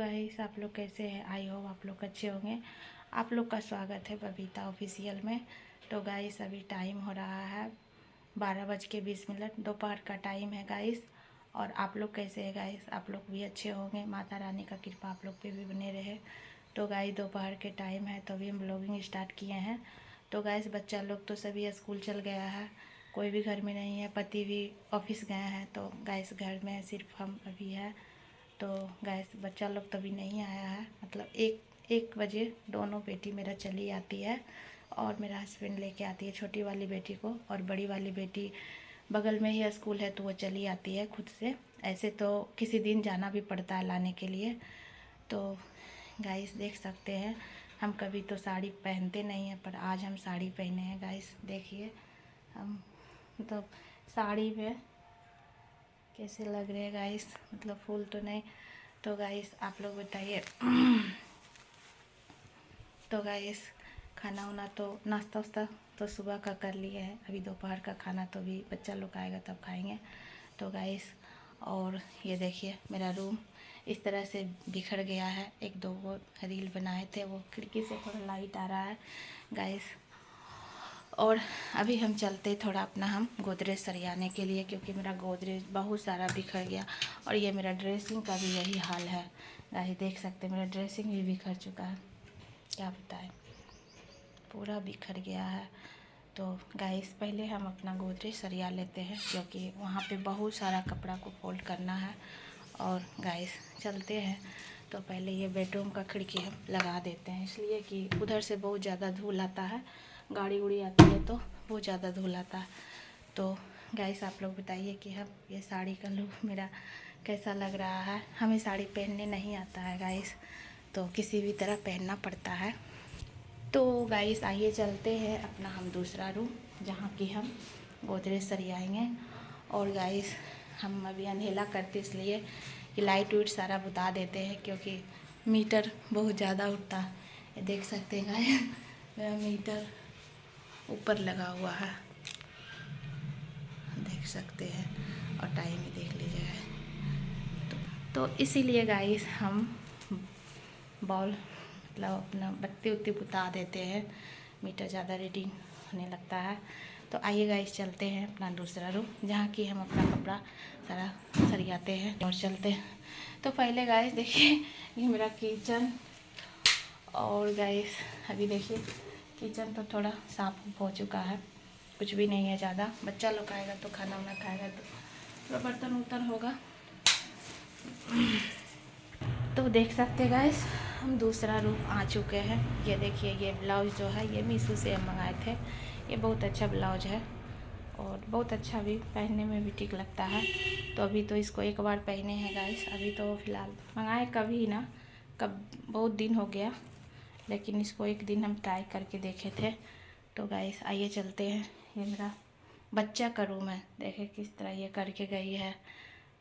Guys, आप लोग कैसे हैं? आई होप आप लोग अच्छे होंगे। आप लोग का स्वागत है बबीता ऑफिशियल में। तो गाइस, अभी टाइम हो रहा है 12:20 दोपहर का टाइम है गाइस। और आप लोग कैसे हैं गाइस? आप लोग भी अच्छे होंगे। माता रानी का कृपा आप लोग पे भी बने रहे। तो गाइस, दोपहर के टाइम है तो अभी हम ब्लॉगिंग स्टार्ट किए हैं। तो गाइस, बच्चा लोग तो सभी स्कूल चल गया है, कोई भी घर में नहीं है, पति भी ऑफिस गए हैं। तो गाइस, घर में सिर्फ हम अभी है। तो गैस बच्चा लोग तो अभी नहीं आया है, मतलब एक बजे दोनों बेटी मेरा चली आती है और मेरा हस्बैंड लेके आती है छोटी वाली बेटी को। और बड़ी वाली बेटी बगल में ही स्कूल है तो वो चली आती है खुद से। ऐसे तो किसी दिन जाना भी पड़ता है लाने के लिए। तो गाइस देख सकते हैं, हम कभी तो साड़ी पहनते नहीं हैं पर आज हम साड़ी पहने हैं गाइस। देखिए हम मतलब साड़ी में कैसे लग रहे हैं गाइस, मतलब फूल तो नहीं। तो गाइस आप लोग बताइए। तो गाइस, खाना वाना तो नाश्ता वास्ता तो सुबह का कर लिए हैं, अभी दोपहर का खाना तो अभी बच्चा लोग आएगा तब खाएंगे। तो गाइस, और ये देखिए मेरा रूम इस तरह से बिखर गया है। एक दो वो रील बनाए थे, वो खिड़की से थोड़ा लाइट आ रहा है गाइस। और अभी हम चलते थोड़ा अपना हम गोदरेज सरियाने के लिए, क्योंकि मेरा गोदरेज बहुत सारा बिखर गया। और ये मेरा ड्रेसिंग का भी यही हाल है गाइस, देख सकते हैं मेरा ड्रेसिंग भी बिखर चुका है। क्या बताएं, पूरा बिखर गया है। तो गाइस, पहले हम अपना गोदरेज सरिया लेते हैं क्योंकि वहाँ पे बहुत सारा कपड़ा को फोल्ड करना है। और गाइस चलते हैं। तो पहले ये बेडरूम का खिड़की हम लगा देते हैं, इसलिए कि उधर से बहुत ज़्यादा धूल आता है, गाड़ी उड़ी आती है तो बहुत ज़्यादा धूल आता है। तो गाइस आप लोग बताइए कि हम ये साड़ी का लुक मेरा कैसा लग रहा है। हमें साड़ी पहनने नहीं आता है गाइस, तो किसी भी तरह पहनना पड़ता है। तो गाइस आइए चलते हैं अपना हम दूसरा रूम, जहाँ कि हम गोदरेज सरियाएंगे। और गाइस, हम अभी अंधेला करते इसलिए कि लाइट वाइट सारा बुता देते हैं, क्योंकि मीटर बहुत ज़्यादा उठता है। ये देख सकते हैं गाइस, मेरा मीटर ऊपर लगा हुआ है, देख सकते हैं। और टाइम ही देख लीजिएगा। तो इसीलिए गाइस हम बॉल मतलब अपना बत्ती उत्ती बुता देते हैं, मीटर ज़्यादा रीडिंग होने लगता है। तो आइए गाइस चलते हैं अपना दूसरा रूम, जहाँ कि हम अपना कपड़ा सारा सरियाते हैं और चलते हैं। तो पहले गाइस देखिए, ये मेरा किचन। और गाइस अभी देखिए किचन तो थोड़ा साफ हो चुका है, कुछ भी नहीं है ज़्यादा। बच्चा लोग आएगा तो खाना वाना खाएगा तो थोड़ा बर्तन उर्तन होगा। तो देख सकते गाइस, हम दूसरा रूम आ चुके हैं। ये देखिए, ये ब्लाउज़ जो है ये मीशो से हम मंगाए थे। ये बहुत अच्छा ब्लाउज है और बहुत अच्छा भी, पहनने में भी ठीक लगता है। तो अभी तो इसको एक बार पहने हैं गाइस, अभी तो फ़िलहाल मंगाए कभी ना कब, बहुत दिन हो गया, लेकिन इसको एक दिन हम ट्राई करके देखे थे। तो गाइस आइए चलते हैं। ये मेरा बच्चा का रूम है, देखे किस तरह ये करके गई है।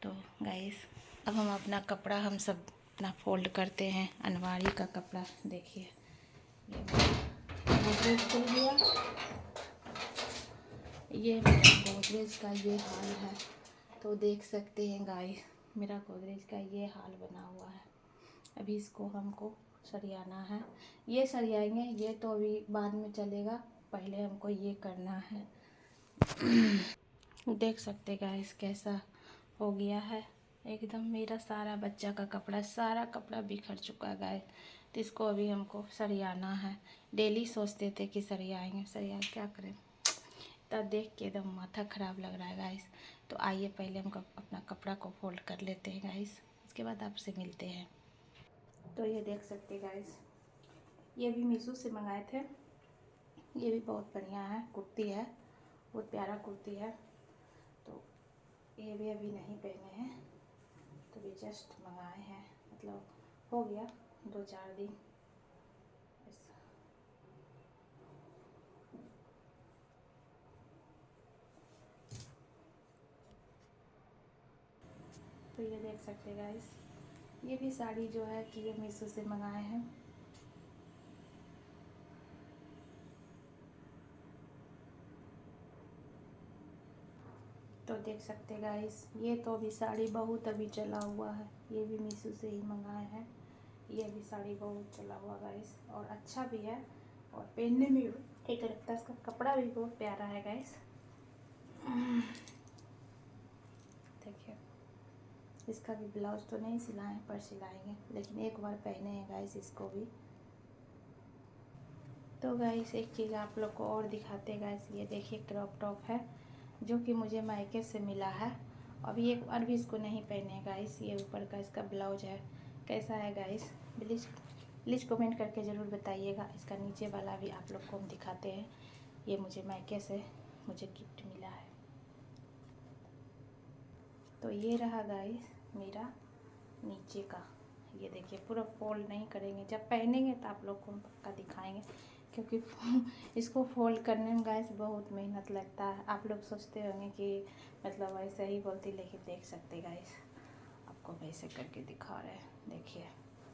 तो गाइस अब हम अपना कपड़ा हम सब अपना फोल्ड करते हैं, अलमारी का कपड़ा। देखिए ये गोदरेज खुल गया, ये मेरा गोदरेज का ये हाल है। तो देख सकते हैं गाइस, मेरा गोदरेज का ये हाल बना हुआ है। अभी इसको हमको सरियाना है, ये सरियाएंगे, ये तो अभी बाद में चलेगा, पहले हमको ये करना है। देख सकते गाइस कैसा हो गया है एकदम। मेरा सारा बच्चा का कपड़ा, सारा कपड़ा बिखर चुका है गाइस। तो इसको अभी हमको सरियाना है। डेली सोचते थे कि सरियाएंगे, सरिया क्या करें, तब देख के एकदम माथा ख़राब लग रहा है गाइस। तो आइए पहले हम अपना कपड़ा को फोल्ड कर लेते हैं गाइस, उसके बाद आपसे मिलते हैं। तो ये देख सकते गाइस, ये भी मीशो से मंगाए थे। ये भी बहुत बढ़िया है, कुर्ती है, बहुत प्यारा कुर्ती है। तो ये भी अभी नहीं पहने हैं, तो भी जस्ट मंगाए हैं, मतलब हो गया 2-4 दिन ऐसा। तो ये देख सकते गाइस, ये भी साड़ी जो है कि ये मीशो से मंगाए हैं। तो देख सकते गाइस, ये तो अभी साड़ी बहुत अभी चला हुआ है, ये भी मीशो से ही मंगाए हैं। ये भी साड़ी बहुत चला हुआ गाइस और अच्छा भी है और पहनने में एक लगता है, इसका कपड़ा भी बहुत प्यारा है गाइस। देखिए इसका भी ब्लाउज तो नहीं सिलाए पर सिलाएंगे, लेकिन एक बार पहने हैं गाइस इसको भी। तो गाइस एक चीज़ आप लोग को और दिखाते हैं गाइस, ये देखिए क्रॉप टॉप है जो कि मुझे मायके से मिला है। अभी एक बार भी इसको नहीं पहने गाइस। ये ऊपर का इसका ब्लाउज है, कैसा है गाइस प्लीज़ कमेंट करके ज़रूर बताइएगा। इसका नीचे वाला भी आप लोग को हम दिखाते हैं। ये मुझे मायके से मुझे गिफ्ट मिला है। तो ये रहा गाइस मेरा नीचे का, ये देखिए पूरा फोल्ड नहीं करेंगे, जब पहनेंगे तो आप लोग को हम पक्का दिखाएंगे, क्योंकि इसको फोल्ड करने में गाइस बहुत मेहनत लगता है। आप लोग सोचते होंगे कि मतलब ऐसे ही बोलती, लेकिन देख सकते गाइस आपको वैसे करके दिखा रहे हैं। देखिए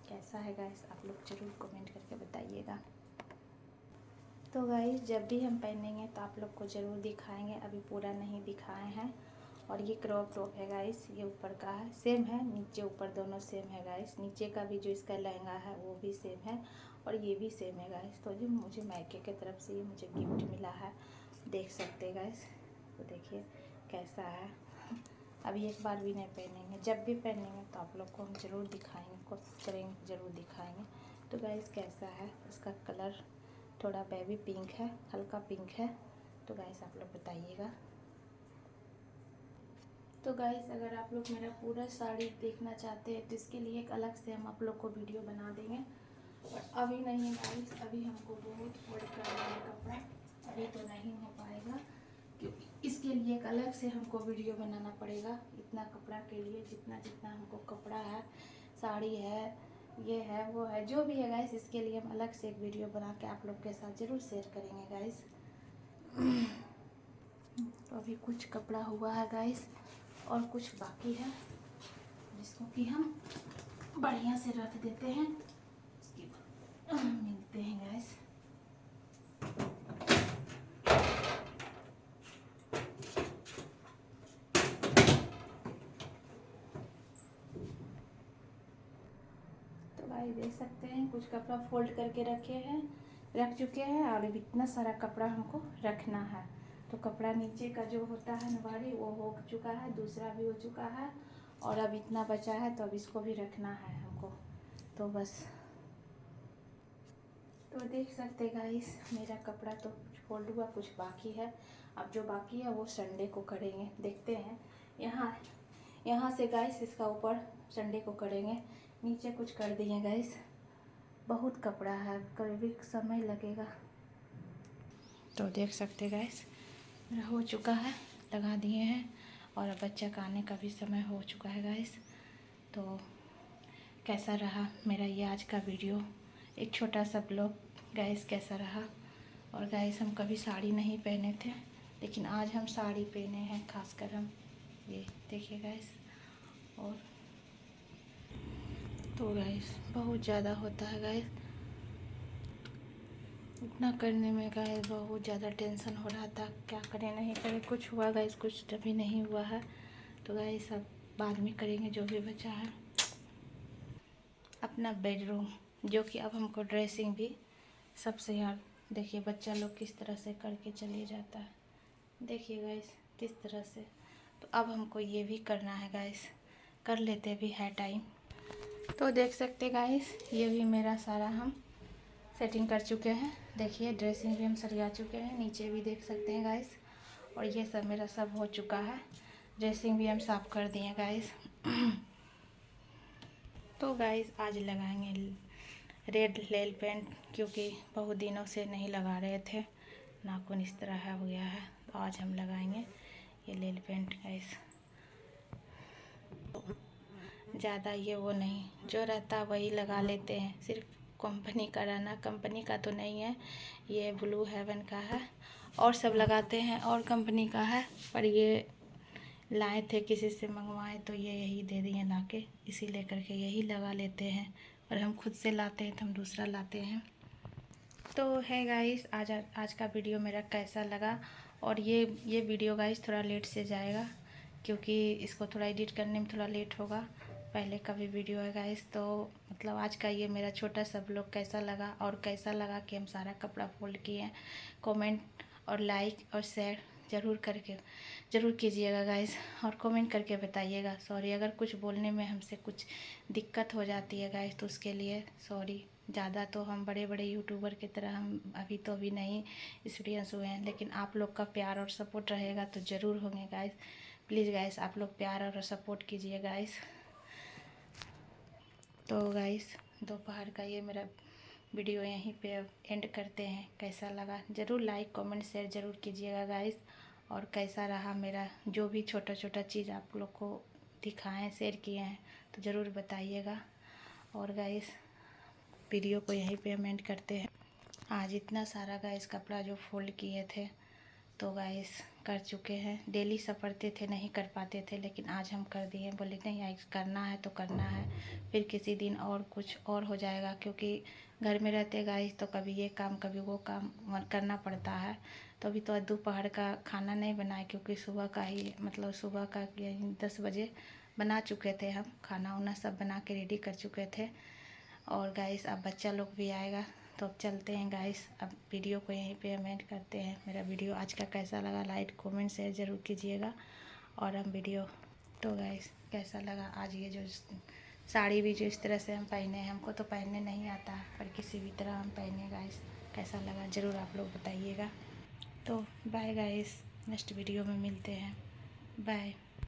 कैसा है गाइस, आप लोग ज़रूर कमेंट करके बताइएगा। तो गाइस जब भी हम पहनेंगे तो आप लोग को ज़रूर दिखाएंगे, अभी पूरा नहीं दिखाए हैं। और ये क्रॉप टॉप है गाइस, ये ऊपर का है, सेम है, नीचे ऊपर दोनों सेम है गाइस। नीचे का भी जो इसका लहंगा है वो भी सेम है और ये भी सेम है गाइस। तो जो मुझे मायके की तरफ से ये मुझे गिफ्ट मिला है, देख सकते गाइस। तो देखिए कैसा है। अभी एक बार भी नहीं पहनेंगे, जब भी पहनेंगे तो आप लोग को हम ज़रूर दिखाएंगे, कोशिश करेंगे ज़रूर दिखाएंगे। तो गाइस कैसा है, इसका कलर थोड़ा बेबी पिंक है, हल्का पिंक है। तो गाइस आप लोग बताइएगा। तो गाइस अगर आप लोग मेरा पूरा साड़ी देखना चाहते हैं तो इसके लिए एक अलग से हम आप लोग को वीडियो बना देंगे, और अभी नहीं गाइस, अभी हमको बहुत फोल्ड करना है कपड़ा, अभी तो नहीं हो पाएगा, क्योंकि इसके लिए एक अलग से हमको वीडियो बनाना पड़ेगा। इतना कपड़ा के लिए जितना जितना हमको कपड़ा है, साड़ी है, ये है वो है, जो भी है गाइस, इसके लिए हम अलग से एक वीडियो बना के आप लोग के साथ ज़रूर शेयर करेंगे गाइस। तो अभी कुछ कपड़ा हुआ है गाइस और कुछ बाकी है, जिसको कि हम बढ़िया से रख देते हैं, उसके बाद मिलते हैं गाइस। तो गाइस देख सकते हैं कुछ कपड़ा फोल्ड करके रख चुके हैं, और अभी इतना सारा कपड़ा हमको रखना है। तो कपड़ा नीचे का जो होता है नवारी वो हो चुका है, दूसरा भी हो चुका है, और अब इतना बचा है, तो अब इसको भी रखना है हमको। तो बस, तो देख सकते गाइस मेरा कपड़ा तो कुछ फोल्ड हुआ, कुछ बाकी है। अब जो बाकी है वो संडे को करेंगे, देखते हैं। यहाँ से गाइस इसका ऊपर संडे को करेंगे, नीचे कुछ कर दिए गाइस, बहुत कपड़ा है, कभी समय लगेगा। तो देख सकते गाइस मेरा हो चुका है, लगा दिए हैं, और अब बच्चा का आने का भी समय हो चुका है गाइस। तो कैसा रहा मेरा ये आज का वीडियो, एक छोटा सा ब्लॉग गाइस, कैसा रहा। और गाइस हम कभी साड़ी नहीं पहने थे, लेकिन आज हम साड़ी पहने हैं, खासकर हम, ये देखिए गाइस। और तो गाइस बहुत ज़्यादा होता है गाइस, इतना करने में गाइस बहुत ज़्यादा टेंशन हो रहा था, क्या करें नहीं करें, कुछ हुआ गाइस, कुछ अभी नहीं हुआ है। तो गाइस सब बाद में करेंगे जो भी बचा है। अपना बेडरूम, जो कि अब हमको ड्रेसिंग भी सबसे यार, देखिए बच्चा लोग किस तरह से करके चले जाता है, देखिए गाइस किस तरह से। तो अब हमको ये भी करना है गाइस, कर लेते भी है टाइम। तो देख सकते गाइस ये भी मेरा सारा हम सेटिंग कर चुके हैं, देखिए ड्रेसिंग भी हम सरिया चुके हैं, नीचे भी देख सकते हैं गाइस। और ये सब मेरा सब हो चुका है, ड्रेसिंग भी हम साफ़ कर दिए गाइस। तो गाइस आज लगाएंगे रेड नेल पेंट, क्योंकि बहुत दिनों से नहीं लगा रहे थे, नाखून इस तरह हो गया है, तो आज हम लगाएंगे ये नेल पेंट गाइस। ज़्यादा ये वो नहीं, जो रहता वही लगा लेते हैं, सिर्फ कंपनी का रहना, कंपनी का तो नहीं है, ये ब्लू हेवन का है, और सब लगाते हैं और कंपनी का है, पर ये लाए थे किसी से मंगवाए, तो ये यही दे दिए ला के, इसी लेकर के यही लगा लेते हैं, और हम खुद से लाते हैं तो हम दूसरा लाते हैं। तो है गाइस आज का वीडियो मेरा कैसा लगा। और ये वीडियो गाइस थोड़ा लेट से जाएगा, क्योंकि इसको थोड़ा एडिट करने में थोड़ा लेट होगा, पहले का भी वीडियो है गाइस। तो मतलब आज का ये मेरा छोटा सा ब्लॉग कैसा लगा और कैसा लगा कि हम सारा कपड़ा फोल्ड किए हैं, कमेंट और लाइक और शेयर ज़रूर कीजिएगा गाइस, और कमेंट करके बताइएगा। सॉरी अगर कुछ बोलने में हमसे कुछ दिक्कत हो जाती है गाइस, तो उसके लिए सॉरी। ज़्यादा तो हम बड़े बड़े यूट्यूबर की तरह हम अभी नहीं एक्सपीरियंस हुए हैं, लेकिन आप लोग का प्यार और सपोर्ट रहेगा तो ज़रूर होंगे गाइस। प्लीज़ गाइस आप लोग प्यार और सपोर्ट कीजिए गाइस। तो गाइस दोपहर का ये मेरा वीडियो यहीं पे अब एंड करते हैं। कैसा लगा ज़रूर लाइक कमेंट शेयर ज़रूर कीजिएगा गाइस। और कैसा रहा मेरा जो भी छोटा छोटा चीज़ आप लोग को दिखाएं शेयर किए हैं तो ज़रूर बताइएगा। और गाइस वीडियो को यहीं पे हम एंड करते हैं। आज इतना सारा गाइस कपड़ा जो फोल्ड किए थे तो गाइस कर चुके हैं। डेली सपरते थे नहीं कर पाते थे, लेकिन आज हम कर दिए। बोले नहीं आज करना है तो करना है, फिर किसी दिन और कुछ और हो जाएगा, क्योंकि घर में रहते गाइस तो कभी ये काम कभी वो काम करना पड़ता है। तो अभी तो दोपहर का खाना नहीं बनाए, क्योंकि सुबह का ही मतलब सुबह का 10 बजे बना चुके थे हम खाना उना सब बना के रेडी कर चुके थे। और गाइस अब बच्चा लोग भी आएगा तो अब चलते हैं गाइस। अब वीडियो को यहीं पे हम एंड करते हैं। मेरा वीडियो आज का कैसा लगा लाइक कमेंट शेयर ज़रूर कीजिएगा। और हम वीडियो तो गाइस कैसा लगा आज ये जो साड़ी भी जो इस तरह से हम पहने हैं, हमको तो पहनने नहीं आता है पर किसी भी तरह हम पहने गाइस। कैसा लगा ज़रूर आप लोग बताइएगा। तो बाय गाइस, नेक्स्ट वीडियो में मिलते हैं। बाय।